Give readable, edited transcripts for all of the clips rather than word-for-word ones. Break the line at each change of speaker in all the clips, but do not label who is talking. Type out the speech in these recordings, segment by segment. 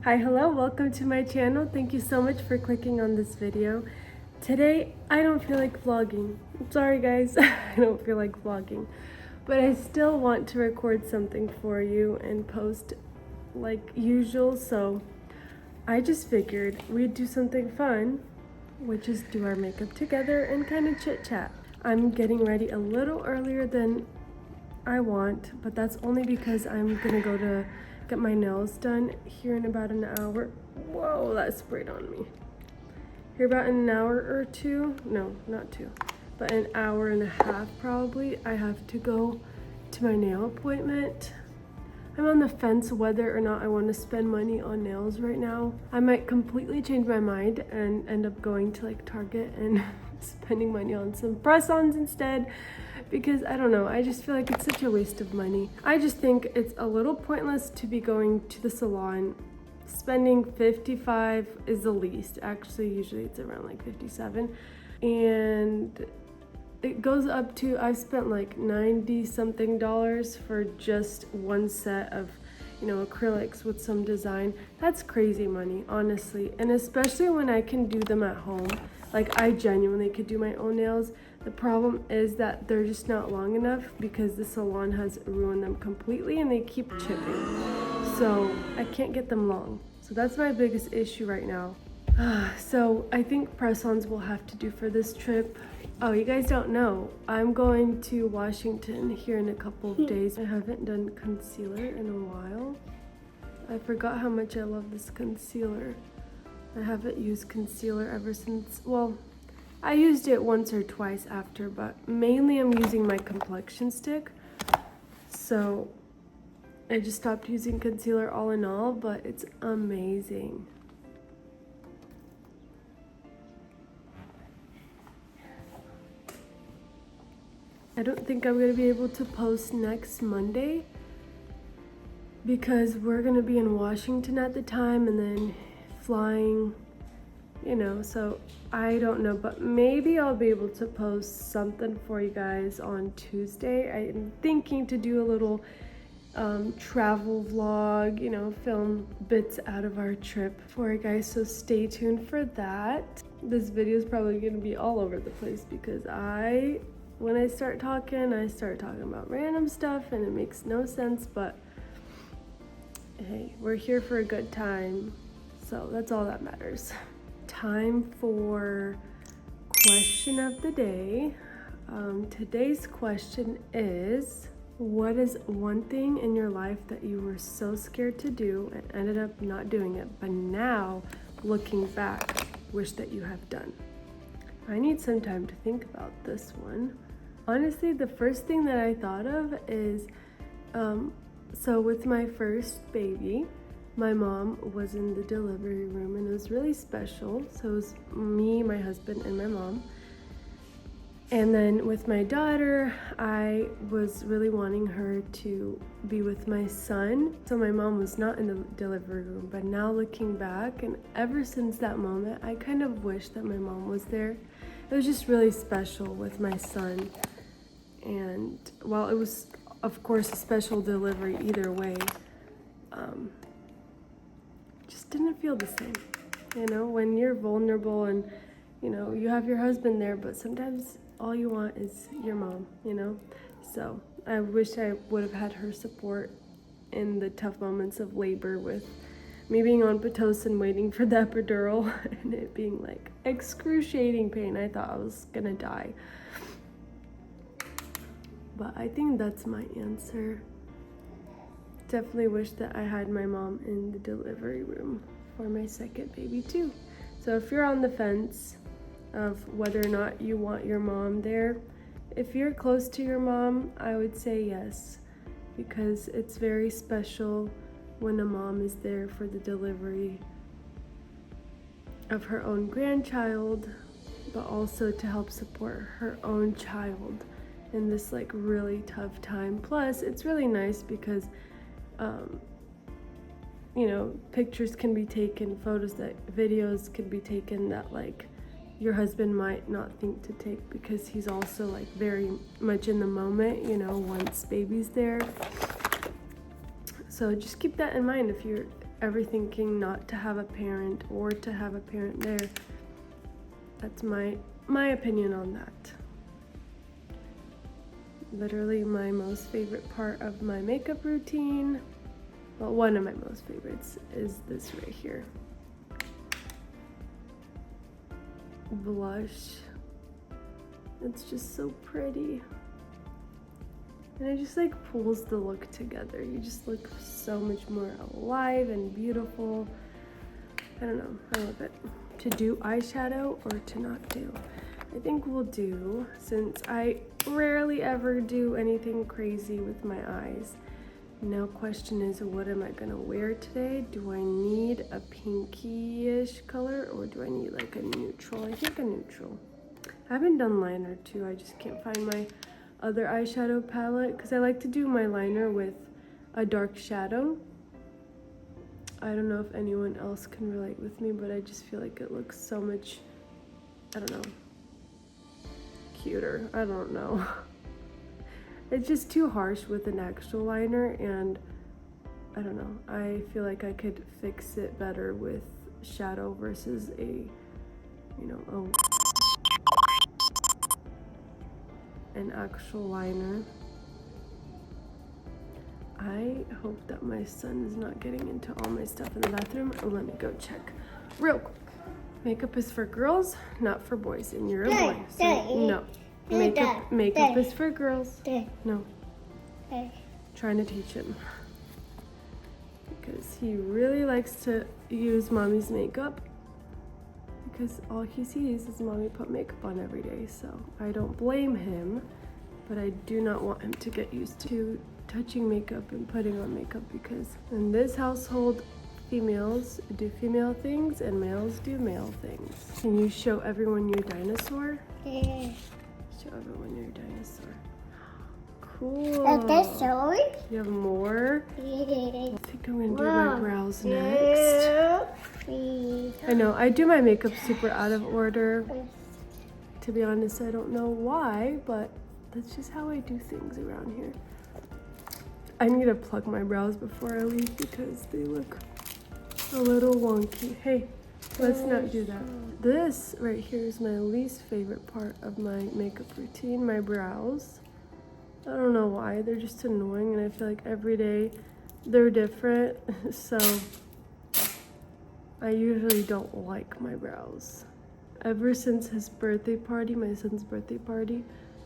Hi, hello, welcome to my channel. Thank you so much for clicking on this video. Today, I don't feel like vlogging. I'm sorry guys, I don't feel like vlogging. But I still want to record something for you and post like usual, so I just figured we'd do something fun, which is do our makeup together and kind of chit chat. I'm getting ready a little earlier than I want, but that's only because I'm gonna go to get my nails done here in about an hour. Whoa, that sprayed on me. Here about an hour or two, no, not two, but an hour and a half probably, I have to go to my nail appointment. I'm on the fence whether or not I want to spend money on nails right now. I might completely change my mind and end up going to like Target and spending money on some press-ons instead, because I don't know, I just feel like it's such a waste of money. I just think it's a little pointless to be going to the salon. Spending $55 is the least. Actually, usually it's around like $57, and it goes up to, I've spent like 90 something dollars for just one set of, you know, acrylics with some design. That's crazy money, honestly. And especially when I can do them at home. Like, I genuinely could do my own nails. The problem is that they're just not long enough because the salon has ruined them completely and they keep chipping. So I can't get them long. So that's my biggest issue right now. So I think press-ons will have to do for this trip. Oh, you guys don't know, I'm going to Washington here in a couple of days. I haven't done concealer in a while. I forgot how much I love this concealer. I haven't used concealer ever since, well, I used it once or twice after, but mainly I'm using my complexion stick. So I just stopped using concealer all in all, but it's amazing. I don't think I'm gonna be able to post next Monday because we're gonna be in Washington at the time and then flying, you know, so I don't know, but maybe I'll be able to post something for you guys on Tuesday. I'm thinking to do a little travel vlog, you know, film bits out of our trip for you guys, so stay tuned for that. This video is probably gonna be all over the place because when I start talking about random stuff and it makes no sense, but hey, we're here for a good time, so that's all that matters. Time for question of the day. Today's question is, what is one thing in your life that you were so scared to do and ended up not doing it, but now, looking back, wish that you have done? I need some time to think about this one. Honestly, the first thing that I thought of is, so with my first baby, my mom was in the delivery room and it was really special. So it was me, my husband, and my mom. And then with my daughter, I was really wanting her to be with my son. So my mom was not in the delivery room, but now looking back, and ever since that moment, I kind of wish that my mom was there. It was just really special with my son. And while it was, of course, a special delivery either way, just didn't feel the same. You know, when you're vulnerable and, you know, you have your husband there, but sometimes all you want is your mom, you know? So I wish I would have had her support in the tough moments of labor, with me being on Pitocin waiting for the epidural and it being like excruciating pain. I thought I was gonna die. But I think that's my answer. Definitely wish that I had my mom in the delivery room for my second baby too. So if you're on the fence of whether or not you want your mom there, if you're close to your mom, I would say yes, because it's very special when a mom is there for the delivery of her own grandchild, but also to help support her own child in this like really tough time. Plus, it's really nice because you know, pictures can be taken, videos can be taken that like your husband might not think to take because he's also like very much in the moment, you know, once baby's there. So just keep that in mind if you're ever thinking not to have a parent or to have a parent there. That's my opinion on that. Literally my most favorite part of my makeup routine, well, one of my most favorites, is this right here. Blush. It's just so pretty. And it just like pulls the look together. You just look so much more alive and beautiful. I don't know, I love it. To do eyeshadow or to not do? I think we'll do, since I rarely ever do anything crazy with my eyes. Now question is, what am I gonna wear today? Do I need a pinky-ish color or do I need like a neutral? I think a neutral. I haven't done liner too, I just can't find my other eyeshadow palette because I like to do my liner with a dark shadow. I don't know if anyone else can relate with me, but I just feel like it looks so much, I don't know, cuter. I don't know. It's just too harsh with an actual liner, and I don't know. I feel like I could fix it better with shadow versus an actual liner. I hope that my son is not getting into all my stuff in the bathroom. Let me go check real quick. Makeup is for girls, not for boys, and you're a boy, so no. Makeup is for girls. No. Trying to teach him. Because he really likes to use mommy's makeup. Because all he sees is mommy put makeup on every day. So I don't blame him. But I do not want him to get used to touching makeup and putting on makeup. Because in this household, females do female things and males do male things. Can you show everyone your dinosaur?
Yeah.
Show everyone your dinosaur. Cool. You have more?
Yeah.
I think I'm gonna do my brows next. I know, I do my makeup super out of order. To be honest, I don't know why, but that's just how I do things around here. I need to plug my brows before I leave because they look a little wonky. Hey, let's not do that. This right here is my least favorite part of my makeup routine, my brows. I don't know why, they're just annoying, and I feel like every day they're different, so I usually don't like my brows. Ever since his birthday party, my son's birthday party,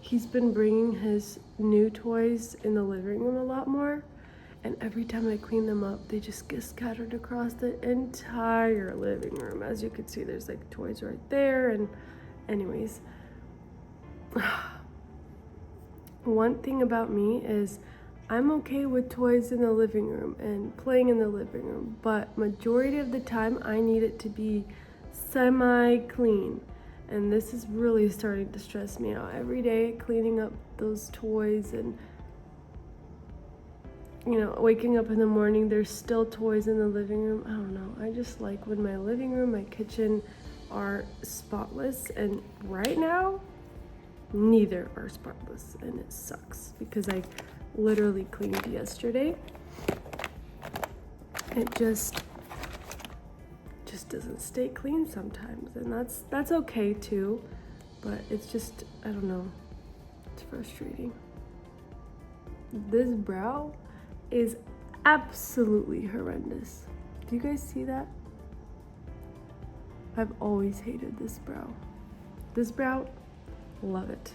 he's been bringing his new toys in the living room a lot more. And every time I clean them up, they just get scattered across the entire living room. As you can see, there's like toys right there. And anyways, one thing about me is I'm okay with toys in the living room and playing in the living room, but majority of the time I need it to be semi-clean. And this is really starting to stress me out. Every day cleaning up those toys and waking up in the morning, there's still toys in the living room. I don't know. I just like when my living room, my kitchen are spotless. And right now, neither are spotless. And it sucks because I literally cleaned yesterday. It just doesn't stay clean sometimes. And that's okay too. But it's just, I don't know. It's frustrating. This brow is absolutely horrendous. Do you guys see that? I've always hated this brow. This brow, love it.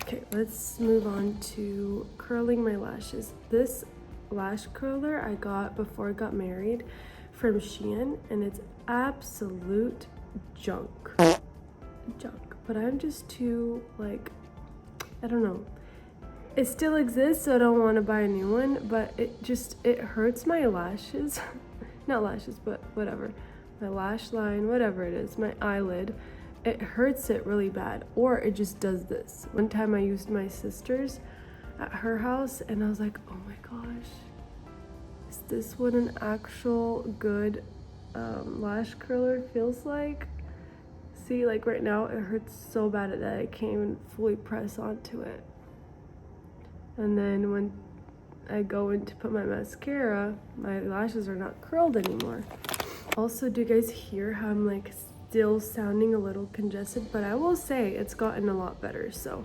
Okay, let's move on to curling my lashes. This lash curler I got before I got married from Shein, and it's absolute junk. But I'm just too, like, I don't know. It still exists, so I don't want to buy a new one, but it hurts my lashes. Not lashes, but whatever. My lash line, whatever it is, my eyelid. It hurts it really bad, or it just does this. One time I used my sister's at her house, and I was like, oh my gosh, is this what an actual good lash curler feels like? See, like right now, it hurts so bad that I can't even fully press onto it. And then when I go in to put my mascara, my lashes are not curled anymore. Also, do you guys hear how I'm like still sounding a little congested? But I will say it's gotten a lot better, so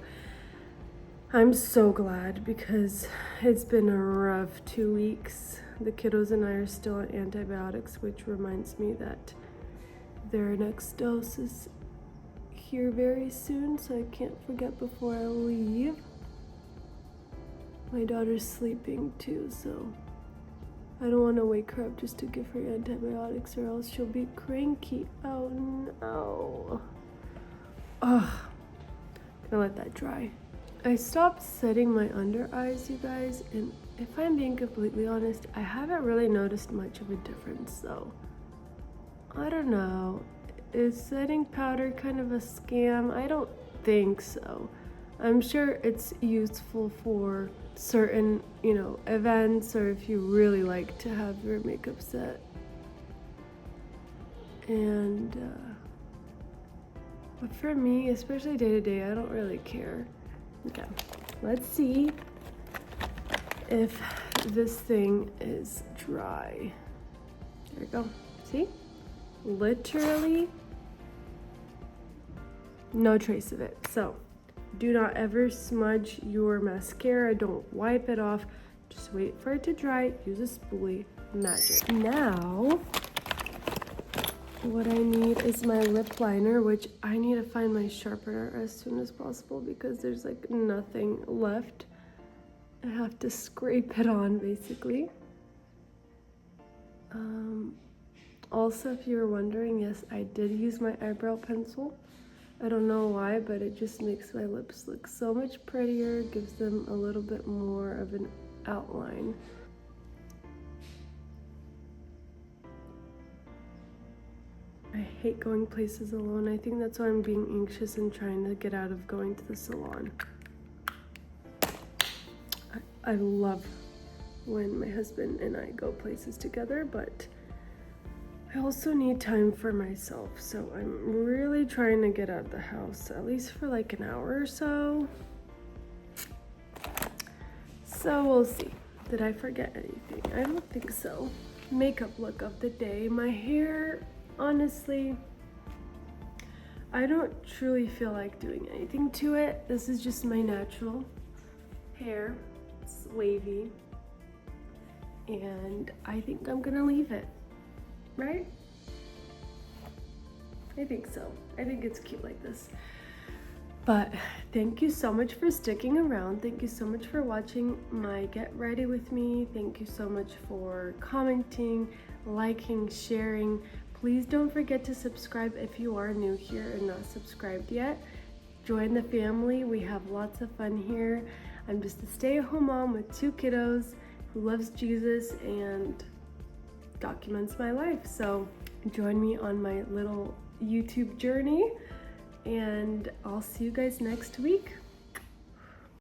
I'm so glad because it's been a rough 2 weeks. The kiddos and I are still on antibiotics, which reminds me that their next dose is here very soon, so I can't forget before I leave. My daughter's sleeping too, so I don't want to wake her up just to give her antibiotics or else she'll be cranky. Oh no. Ugh. Gonna let that dry. I stopped setting my under eyes, you guys, and if I'm being completely honest, I haven't really noticed much of a difference, so I don't know. Is setting powder kind of a scam? I don't think so. I'm sure it's useful for certain, events, or if you really like to have your makeup set. And but for me, especially day to day, I don't really care. Okay, let's see if this thing is dry. There we go. See? Literally no trace of it. So do not ever smudge your mascara. Don't wipe it off. Just wait for it to dry. Use a spoolie. Magic. Now, what I need is my lip liner, which I need to find my sharpener as soon as possible because there's like nothing left. I have to scrape it on basically. Also, if you were wondering, yes, I did use my eyebrow pencil. I don't know why, but it just makes my lips look so much prettier, gives them a little bit more of an outline. I hate going places alone. I think that's why I'm being anxious and trying to get out of going to the salon. I love when my husband and I go places together, but I also need time for myself, so I'm really trying to get out of the house, at least for like an hour or so. So we'll see. Did I forget anything? I don't think so. Makeup look of the day. My hair, honestly, I don't truly feel like doing anything to it. This is just my natural hair. It's wavy. And I think I'm gonna leave it. Right? I think so. I think it's cute like this. But thank you so much for sticking around. Thank you so much for watching my Get Ready with me. Thank you so much for commenting, liking, sharing. Please don't forget to subscribe if you are new here and not subscribed yet. Join the family. We have lots of fun here. I'm just a stay-at-home mom with 2 kiddos who loves Jesus and documents my life. So join me on my little YouTube journey, and I'll see you guys next week.